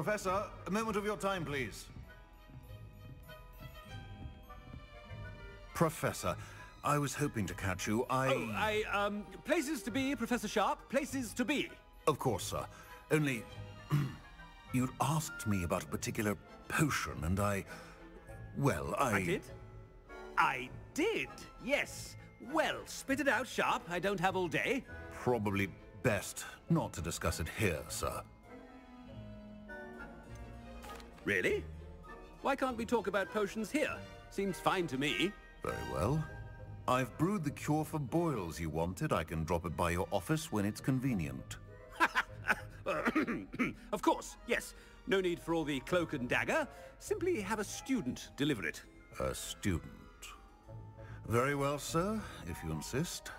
Professor, a moment of your time, please. Professor, I was hoping to catch you. Places to be, Professor Sharp. Places to be. Of course, sir. Only... you'd asked me about a particular potion, and I did? I did, yes. Well, spit it out, Sharp. I don't have all day. Probably best not to discuss it here, sir. Really? Why can't we talk about potions here? Seems fine to me. Very well. I've brewed the cure for boils you wanted. I can drop it by your office when it's convenient. Of course, yes. No need for all the cloak and dagger. Simply have a student deliver it. A student. Very well, sir, if you insist.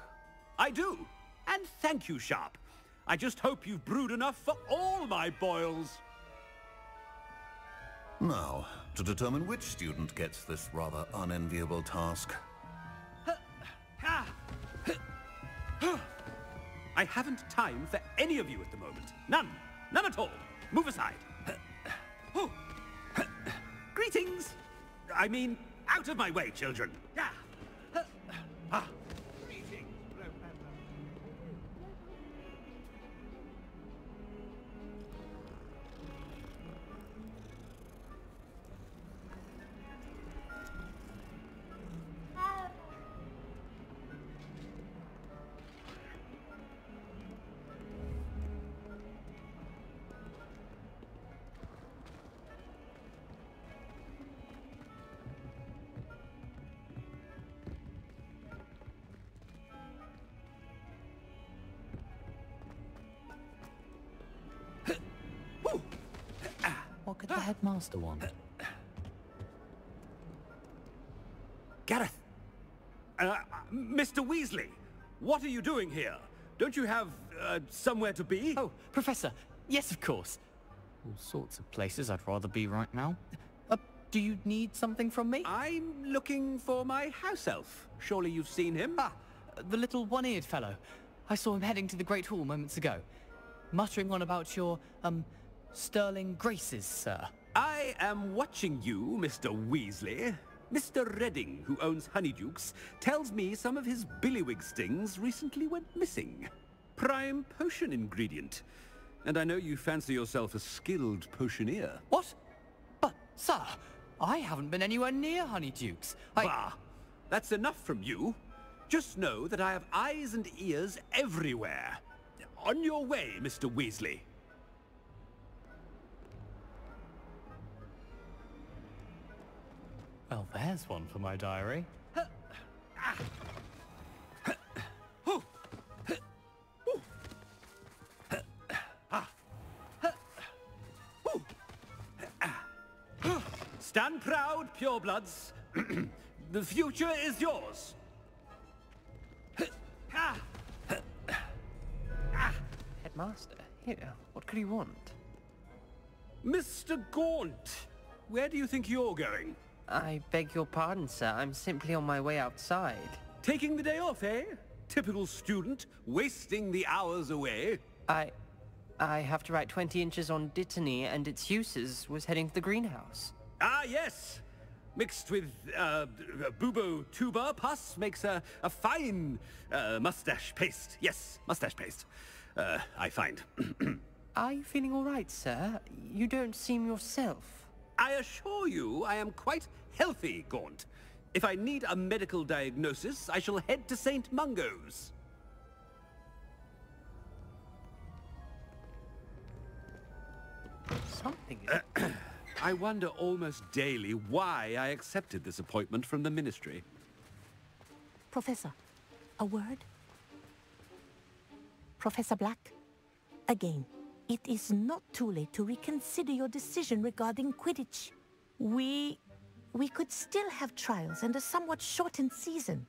I do. And thank you, Sharp. I just hope you've brewed enough for all my boils. Now, to determine which student gets this rather unenviable task. I haven't time for any of you at the moment. None. None at all. Move aside. Greetings. I mean, out of my way, children. Greetings. What could the headmaster want? Gareth! Mr. Weasley, what are you doing here? Don't you have, somewhere to be? Oh, Professor, yes, of course. All sorts of places I'd rather be right now. Do you need something from me? I'm looking for my house elf. Surely you've seen him? Ah, the little one-eared fellow. I saw him heading to the Great Hall moments ago. Muttering on about your, sterling graces, sir. I am watching you, Mr. Weasley. Mr. Redding, who owns Honeydukes, tells me some of his billywig stings recently went missing. Prime potion ingredient. And I know you fancy yourself a skilled potioneer. What? But, sir, I haven't been anywhere near Honeydukes. Bah! That's enough from you. Just know that I have eyes and ears everywhere. On your way, Mr. Weasley. Well, there's one for my diary. Stand proud, purebloods. The future is yours. Headmaster, here, what could he want? Mr. Gaunt, where do you think you're going? I beg your pardon, sir. I'm simply on my way outside. Taking the day off, eh? Typical student, wasting the hours away. I have to write 20 inches on Dittany and its uses. Was heading to the greenhouse. Ah, yes. Mixed with, bubo tuber pus makes a fine, mustache paste. Yes, mustache paste. I find. Are you feeling all right, sir? You don't seem yourself. I assure you I am quite healthy, Gaunt. If I need a medical diagnosis, I shall head to St. Mungo's. Something I wonder almost daily why I accepted this appointment from the Ministry. Professor, a word? Professor Black, again, it is not too late to reconsider your decision regarding Quidditch. We could still have trials and a somewhat shortened season.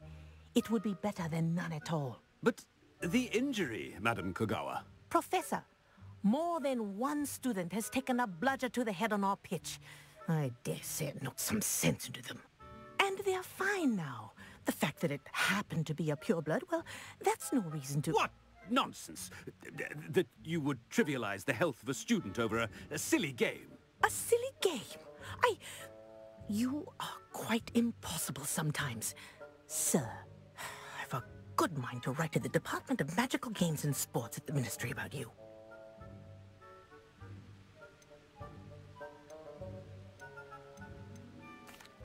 It would be better than none at all. But the injury, Madam Kogawa. Professor, more than one student has taken a bludger to the head on our pitch. I dare say it knocked some sense into them. And they are fine now. The fact that it happened to be a pureblood, well, that's no reason to... What? nonsense. That you would trivialize the health of a student over a silly game. A silly game? You are quite impossible sometimes. Sir, I've a good mind to write to the Department of Magical Games and Sports at the Ministry about you.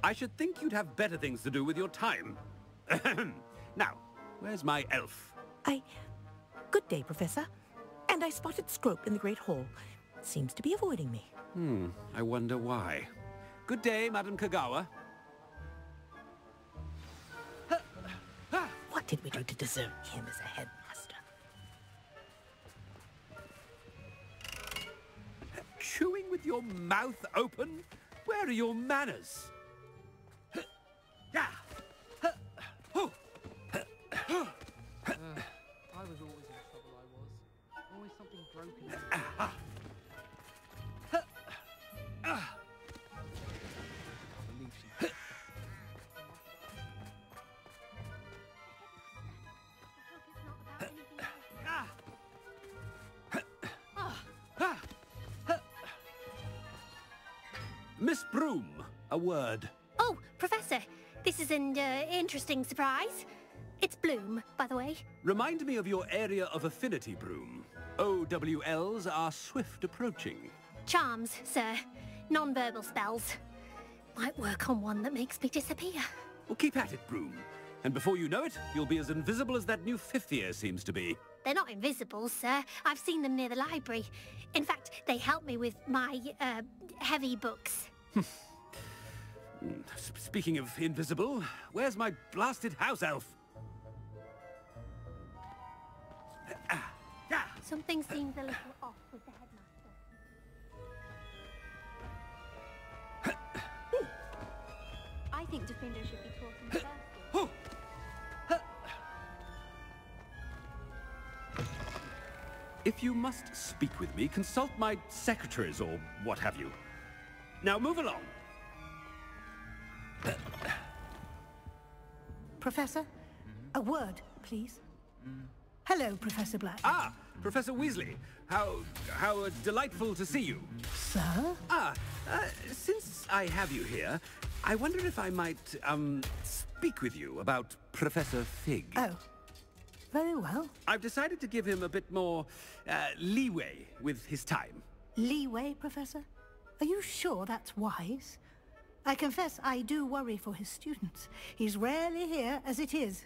I should think you'd have better things to do with your time. Now, where's my elf? Good day, Professor. And I spotted Scrope in the Great Hall. Seems to be avoiding me. I wonder why. Good day, Madam Kagawa. What did we do to deserve him as a headmaster? Chewing with your mouth open? Where are your manners? I was always in trouble, I was. Always something broken. Miss Broom, a word. Oh, Professor, this is an interesting surprise. It's Bloom, by the way. Remind me of your area of affinity, Broom. OWLs are swift approaching. Charms, sir. Non-verbal spells. Might work on one that makes me disappear. Well, keep at it, Broom. And before you know it, you'll be as invisible as that new fifth year seems to be. They're not invisible, sir. I've seen them near the library. In fact, they help me with my, heavy books. Speaking of invisible, where's my blasted house elf? Something seems a little off with the headmaster. I think Defender should be taught in first year. If you must speak with me, consult my secretaries or what have you. Now move along. Professor, a word, please. Hello, Professor Black. Ah, Professor Weasley. How delightful to see you. Sir? Since I have you here, I wonder if I might, speak with you about Professor Fig. Oh, very well. I've decided to give him a bit more, leeway with his time. Leeway, Professor? Are you sure that's wise? I confess I do worry for his students. He's rarely here as it is.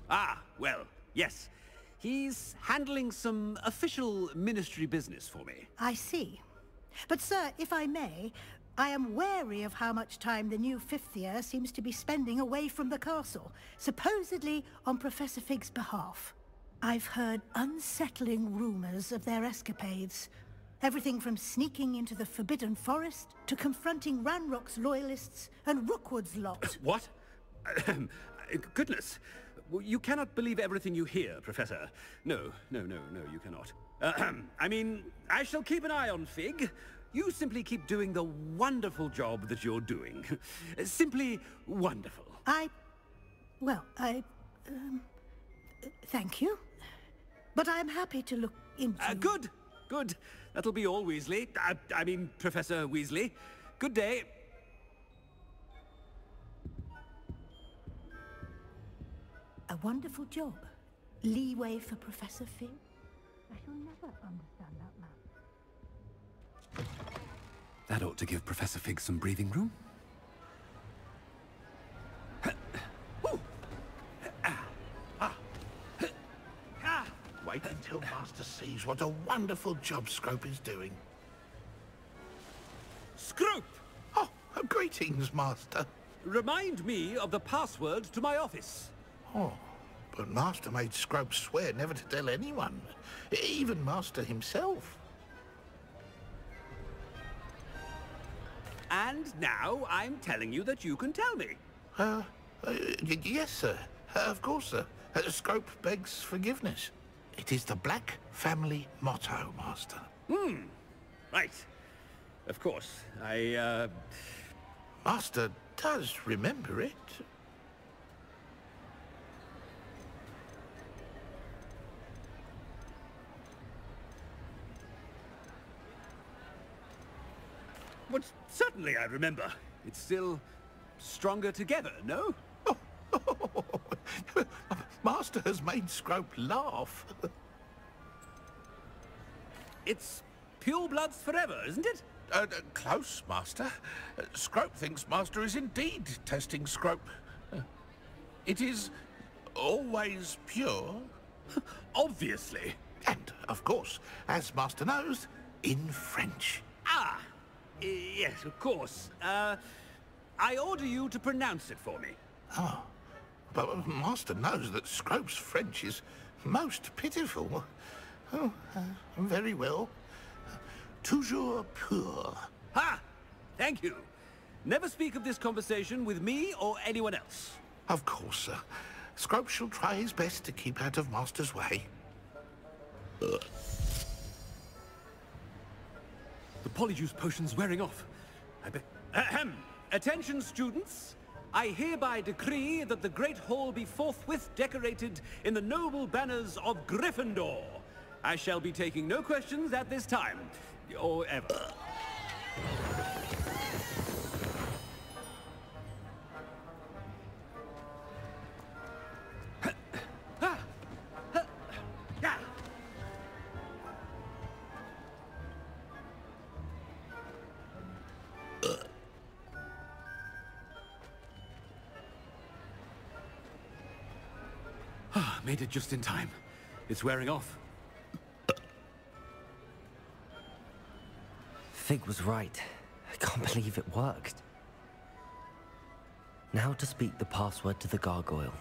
Ah, well, yes. He's handling some official ministry business for me. I see. But, sir, if I may, I am wary of how much time the new fifth year seems to be spending away from the castle, supposedly on Professor Fig's behalf. I've heard unsettling rumors of their escapades. Everything from sneaking into the Forbidden Forest to confronting Ranrock's loyalists and Rookwood's lot. What? Goodness. You cannot believe everything you hear, Professor. No, you cannot. I mean, I shall keep an eye on Fig. You simply keep doing the wonderful job that you're doing. Simply wonderful. Thank you. But I'm happy to look into... Good. That'll be all, Weasley. I mean, Professor Weasley. Good day. A wonderful job. Leeway for Professor Fig. I shall never understand that man. That ought to give Professor Fig some breathing room. Wait until Master sees what a wonderful job Scrope is doing. Scrope! Oh, greetings, Master. Remind me of the password to my office. Oh, but Master made Scrope swear never to tell anyone, even Master himself. And now I'm telling you that you can tell me. Yes, sir. Of course, sir. Scrope begs forgiveness. It is the Black family motto, Master. Right. Of course. Master does remember it. But certainly I remember. It's still stronger together, no? Master has made Scrope laugh. It's pure bloods forever, isn't it? Close, Master. Scrope thinks Master is indeed testing Scrope. It is always pure. Obviously. And, of course, as Master knows, in French. Ah! Yes, of course. I order you to pronounce it for me. Oh, but Master knows that Scrope's French is most pitiful. Oh, very well. Toujours pur. Ha! Thank you. Never speak of this conversation with me or anyone else. Of course, sir. Scrope shall try his best to keep out of Master's way. The polyjuice potion's wearing off. I bet... Ahem! Attention, students. I hereby decree that the Great Hall be forthwith decorated in the noble banners of Gryffindor. I shall be taking no questions at this time. Or ever. Made it just in time. It's wearing off. Fig was right. I can't believe it worked. Now to speak the password to the gargoyle.